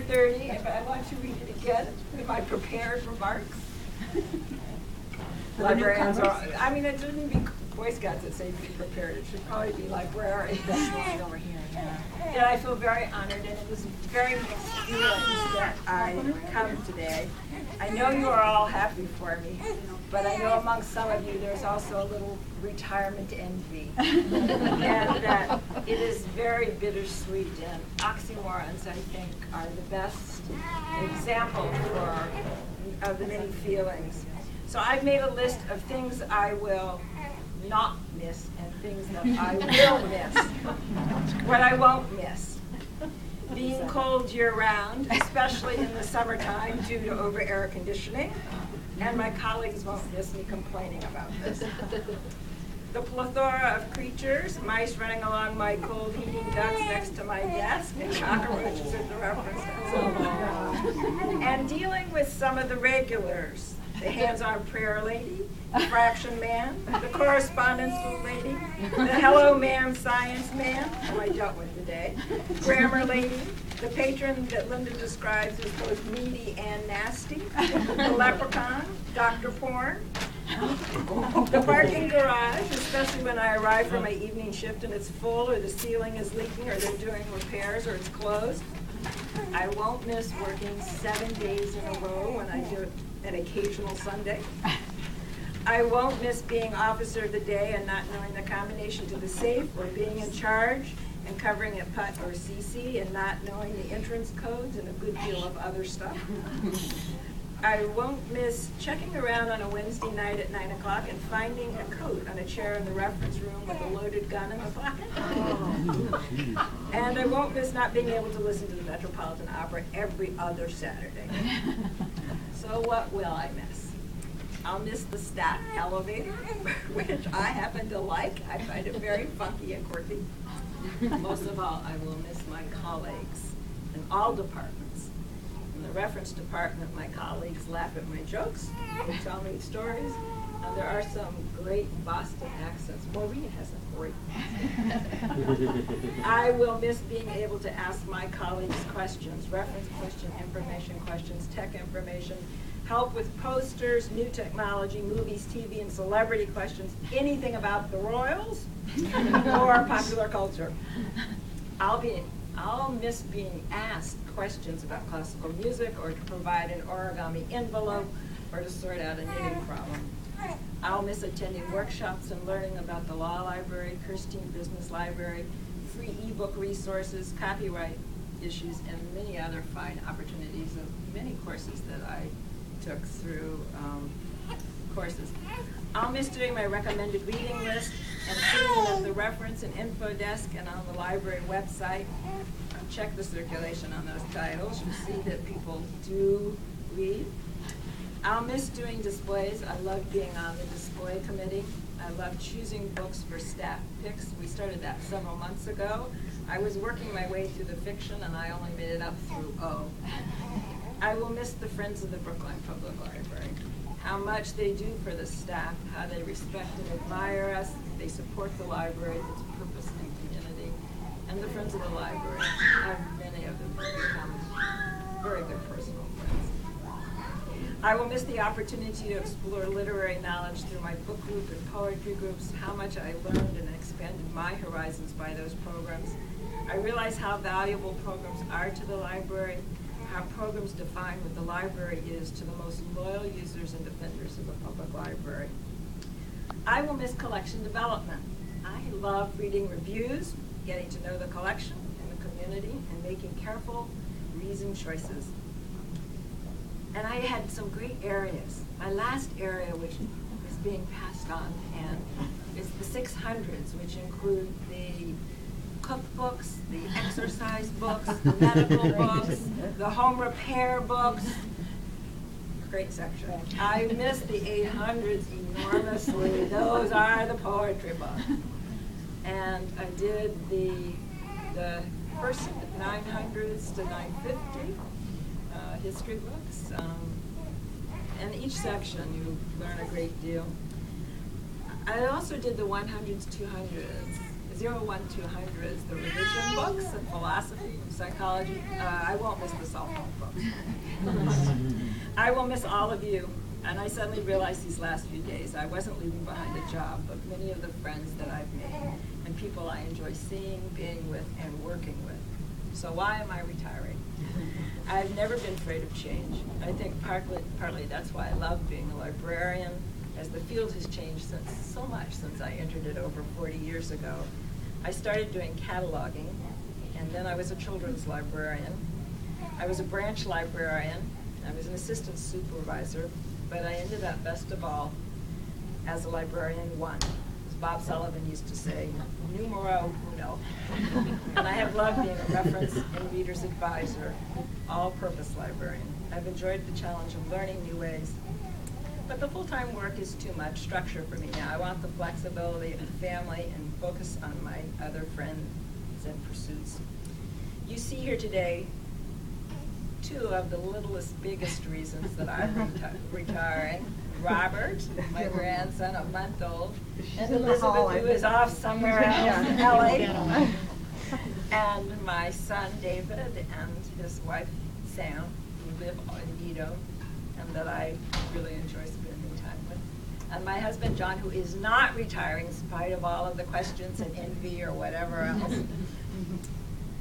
4:30, but I want to read it again with my prepared remarks. Librarians are, I mean, it shouldn't be Boy Scouts that say be prepared. It should probably be librarians. Over here, yeah. And I feel very honored, and it was very mixed feelings that I come today. I know you are all happy for me, but I know among some of you there's also a little retirement envy. And that it is very bittersweet, and oxymorons, I think, are the best example of the many feelings. So I've made a list of things I will not miss and things that I will miss. What I won't miss. Being cold year-round, especially in the summertime due to over air conditioning, and my colleagues won't miss me complaining about this. The plethora of creatures, mice running along my cold heating ducts next to my desk, and cockroaches at the reference desk. And dealing with some of the regulars, the hands-on prayer lady, the fraction man, the correspondence lady, the hello ma'am science man, who I dealt with today, grammar lady, the patron that Linda describes as both needy and nasty, the leprechaun, Dr. Porn, the parking garage, especially when I arrive for my evening shift and it's full or the ceiling is leaking or they're doing repairs or it's closed. I won't miss working 7 days in a row when I do an occasional Sunday. I won't miss being officer of the day and not knowing the combination to the safe, or being in charge and covering at PUT or CC and not knowing the entrance codes and a good deal of other stuff. I won't miss checking around on a Wednesday night at 9 o'clock and finding a coat on a chair in the reference room with a loaded gun in the pocket. And I won't miss not being able to listen to the Metropolitan Opera every other Saturday. So what will I miss? I'll miss the staff elevator, which I happen to like. I find it very funky and quirky. Most of all, I will miss my colleagues in all departments. In the reference department, my colleagues laugh at my jokes, they tell me stories, and there are some great Boston accents. Maureen has a great Boston. I will miss being able to ask my colleagues questions, reference question, information questions, tech information, help with posters, new technology, movies, TV, and celebrity questions, anything about the Royals or popular culture. I'll miss being asked questions about classical music, or to provide an origami envelope, or to sort out a knitting problem. I'll miss attending workshops and learning about the Law Library, Kirstein Business Library, free ebook resources, copyright issues, and many other fine opportunities of many courses that I took through courses. I'll miss doing my recommended reading list and seeing at the reference and info desk and on the library website. Check the circulation on those titles. You'll see that people do read. I'll miss doing displays. I love being on the display committee. I love choosing books for staff picks. We started that several months ago. I was working my way through the fiction and I only made it up through O. I will miss the Friends of the Brookline Public Library. How much they do for the staff, how they respect and admire us, they support the library, its purpose and community, and the Friends of the Library. I have many of them become very good personal friends. I will miss the opportunity to explore literary knowledge through my book group and poetry groups, how much I learned and expanded my horizons by those programs. I realize how valuable programs are to the library, how programs define what the library is to the most loyal users and defenders of the public library. I will miss collection development. I love reading reviews, getting to know the collection and the community, and making careful, reasoned choices. And I had some great areas. My last area, which is being passed on to Anne, is the 600s, which include the cookbooks, the exercise books, the medical books, the home repair books. Great section. I miss the 800s enormously. Those are the poetry books. And I did the first 900s to 950 history books. And each section you learn a great deal. I also did the 100s, 200s. 01200 is the religion books and philosophy, psychology. I won't miss the cell phone books. I will miss all of you. And I suddenly realized these last few days I wasn't leaving behind a job, but many of the friends that I've made and people I enjoy seeing, being with, and working with. So why am I retiring? I've never been afraid of change. I think partly that's why I love being a librarian, as the field has changed so much since I entered it over 40 years ago. I started doing cataloging, and then I was a children's librarian. I was a branch librarian. I was an assistant supervisor, but I ended up, best of all, as a librarian one. As Bob Sullivan used to say, numero uno. And I have loved being a reference and reader's advisor, all-purpose librarian. I've enjoyed the challenge of learning new ways. But the full-time work is too much structure for me now. I want the flexibility of a family and focus on my other friends and pursuits. You see here today two of the littlest, biggest reasons that I'm retiring. Robert, my grandson, a month old, and Elizabeth, who is off somewhere else in LA, and my son, David, and his wife, Sam, who live in Edo, and that I really enjoy spending time with. And my husband, John, who is not retiring in spite of all of the questions and envy or whatever else.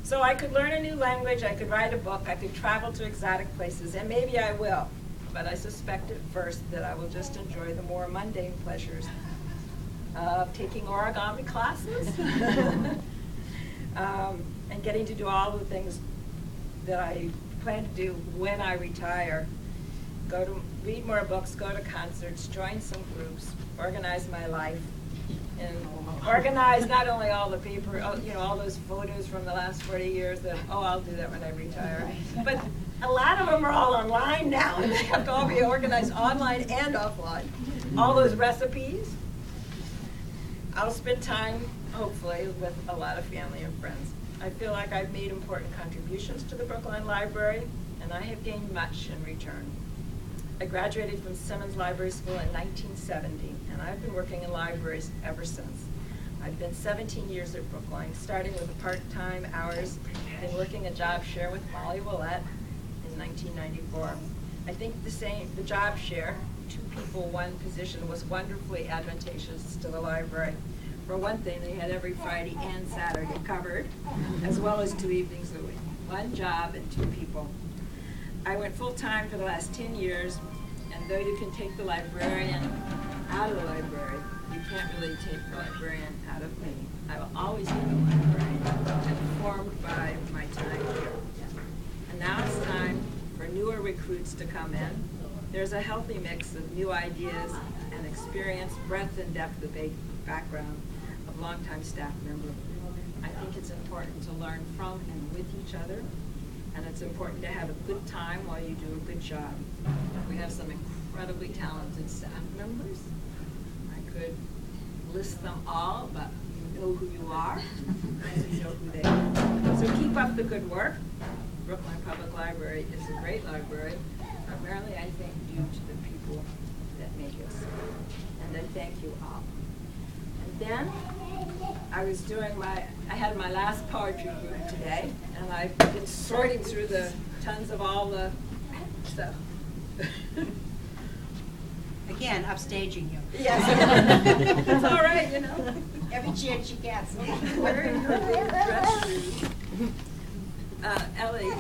So I could learn a new language, I could write a book, I could travel to exotic places, and maybe I will. But I suspect at first that I will just enjoy the more mundane pleasures of taking origami classes and getting to do all the things that I plan to do when I retire. Read more books, go to concerts, join some groups, organize my life, and organize not only all the paper, all those photos from the last 40 years that, I'll do that when I retire. But a lot of them are all online now, and they have to all be organized online and offline. All those recipes. I'll spend time, hopefully, with a lot of family and friends. I feel like I've made important contributions to the Brookline Library, and I have gained much in return. I graduated from Simmons Library School in 1970, and I've been working in libraries ever since. I've been 17 years at Brookline, starting with part-time hours and working a job share with Molly Willett in 1994. I think the job share, 2 people, 1 position, was wonderfully advantageous to the library. For one thing, they had every Friday and Saturday covered, as well as 2 evenings a week. 1 job and 2 people. I went full-time for the last 10 years, and though you can take the librarian out of the library, you can't really take the librarian out of me. I will always be the librarian, informed by my time here. And now it's time for newer recruits to come in. There's a healthy mix of new ideas and experience, breadth and depth of background of longtime staff members. I think it's important to learn from and with each other. And it's important to have a good time while you do a good job. We have some incredibly talented staff members. I could list them all, but you know who you are, and you know who they are. So keep up the good work. Brookline Public Library is a great library, primarily, I think, due to the people that make it so. And I thank you all. And then, I had my last poetry group today, and I've been sorting through the tons of all the stuff. Again, upstaging you. Yes, it's all right, Every chance she gets. Wearing her big dress shoes. Ellie,